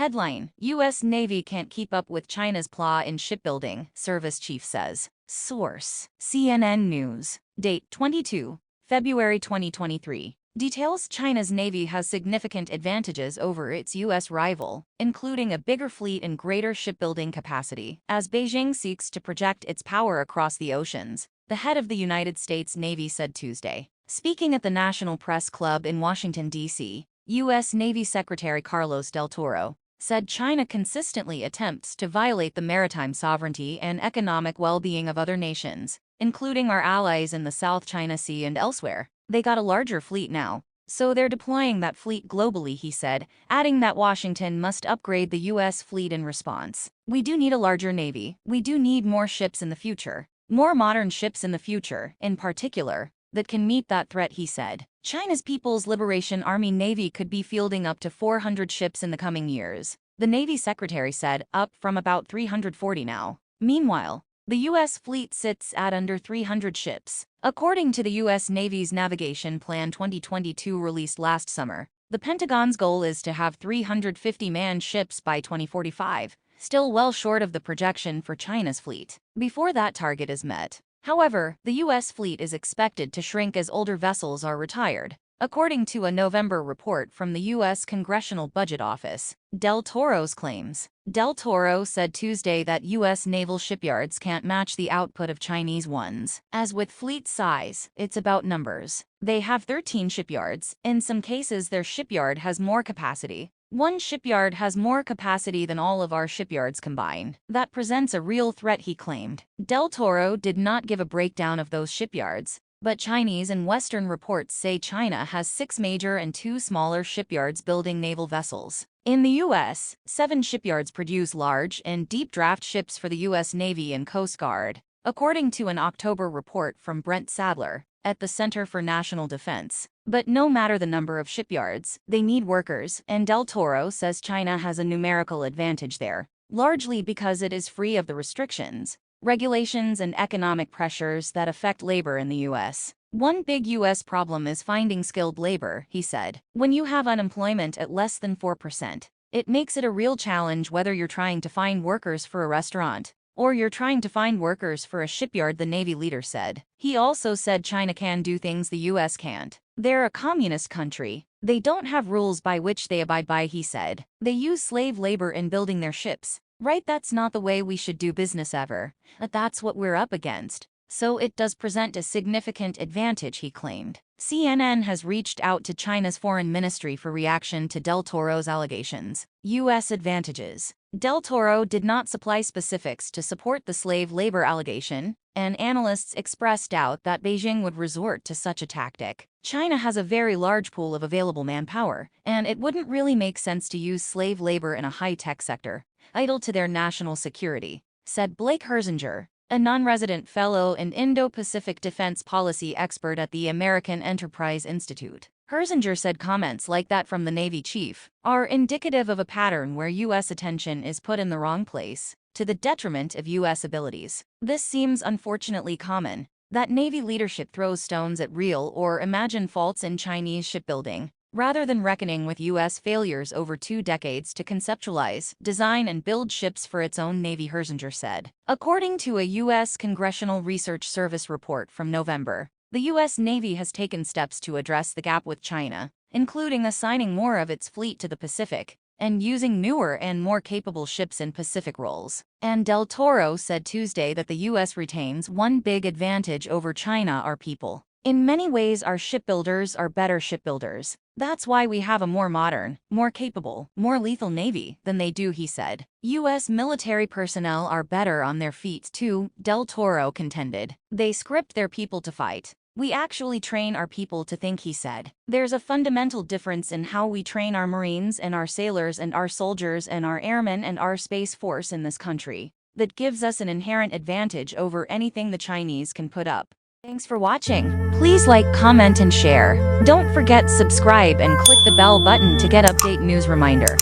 Headline: U.S. Navy can't keep up with China's PLA in shipbuilding, service chief says. Source: CNN News. Date: 22 February 2023. Details: China's Navy has significant advantages over its U.S. rival, including a bigger fleet and greater shipbuilding capacity, as Beijing seeks to project its power across the oceans, the head of the United States Navy said Tuesday. Speaking at the National Press Club in Washington, D.C., U.S. Navy Secretary Carlos Del Toro said China consistently attempts to violate the maritime sovereignty and economic well-being of other nations, including our allies in the South China Sea and elsewhere. They got a larger fleet now, so they're deploying that fleet globally, he said, adding that Washington must upgrade the U.S. fleet in response. We do need a larger Navy. We do need more ships in the future. More modern ships in the future, in particular, that can meet that threat, he said. China's People's Liberation Army Navy could be fielding up to 400 ships in the coming years, the Navy Secretary said, up from about 340 now. Meanwhile, the U.S. fleet sits at under 300 ships. According to the U.S. Navy's Navigation Plan 2022 released last summer, the Pentagon's goal is to have 350 manned ships by 2045, still well short of the projection for China's fleet. Before that target is met, however, the U.S. fleet is expected to shrink as older vessels are retired. According to a November report from the U.S. Congressional Budget Office, Del Toro's claims. Del Toro said Tuesday that U.S. naval shipyards can't match the output of Chinese ones. As with fleet size, it's about numbers. They have 13 shipyards. In some cases, their shipyard has more capacity. One shipyard has more capacity than all of our shipyards combined. That presents a real threat, he claimed. Del Toro did not give a breakdown of those shipyards, but Chinese and Western reports say China has 6 major and 2 smaller shipyards building naval vessels. In the U.S., 7 shipyards produce large and deep draft ships for the U.S. Navy and Coast Guard, according to an October report from Brent Sadler at the Center for National Defense. But no matter the number of shipyards, they need workers, and Del Toro says China has a numerical advantage there, largely because it is free of the restrictions, regulations, and economic pressures that affect labor in the U.S. One big U.S. problem is finding skilled labor, he said. When you have unemployment at less than 4%, it makes it a real challenge whether you're trying to find workers for a restaurant or you're trying to find workers for a shipyard, the Navy leader said. He also said China can do things the U.S. can't. They're a communist country. They don't have rules by which they abide by, he said. They use slave labor in building their ships. Right, that's not the way we should do business ever. But that's what we're up against. So it does present a significant advantage, he claimed. CNN has reached out to China's foreign ministry for reaction to Del Toro's allegations. U.S. advantages. Del Toro did not supply specifics to support the slave labor allegation, and analysts expressed doubt that Beijing would resort to such a tactic. China has a very large pool of available manpower, and it wouldn't really make sense to use slave labor in a high-tech sector, vital to their national security, said Blake Herzinger, a non-resident fellow and Indo-Pacific defense policy expert at the American Enterprise Institute. Herzinger said comments like that from the Navy chief are indicative of a pattern where U.S. attention is put in the wrong place, to the detriment of U.S. abilities. This seems unfortunately common, that Navy leadership throws stones at real or imagined faults in Chinese shipbuilding, rather than reckoning with U.S. failures over 2 decades to conceptualize, design, and build ships for its own Navy, Herzinger said. According to a U.S. Congressional Research Service report from November, the U.S. Navy has taken steps to address the gap with China, including assigning more of its fleet to the Pacific and using newer and more capable ships in Pacific roles. And Del Toro said Tuesday that the U.S. retains one big advantage over China: our people. In many ways, our shipbuilders are better shipbuilders. That's why we have a more modern, more capable, more lethal Navy than they do, he said. U.S. military personnel are better on their feet too, Del Toro contended. They script their people to fight. We actually train our people to think, he said. There's a fundamental difference in how we train our Marines and our sailors and our soldiers and our airmen and our Space Force in this country that gives us an inherent advantage over anything the Chinese can put up. Thanks for watching. Please like, comment, and share. Don't forget subscribe and click the bell button to get update news reminder.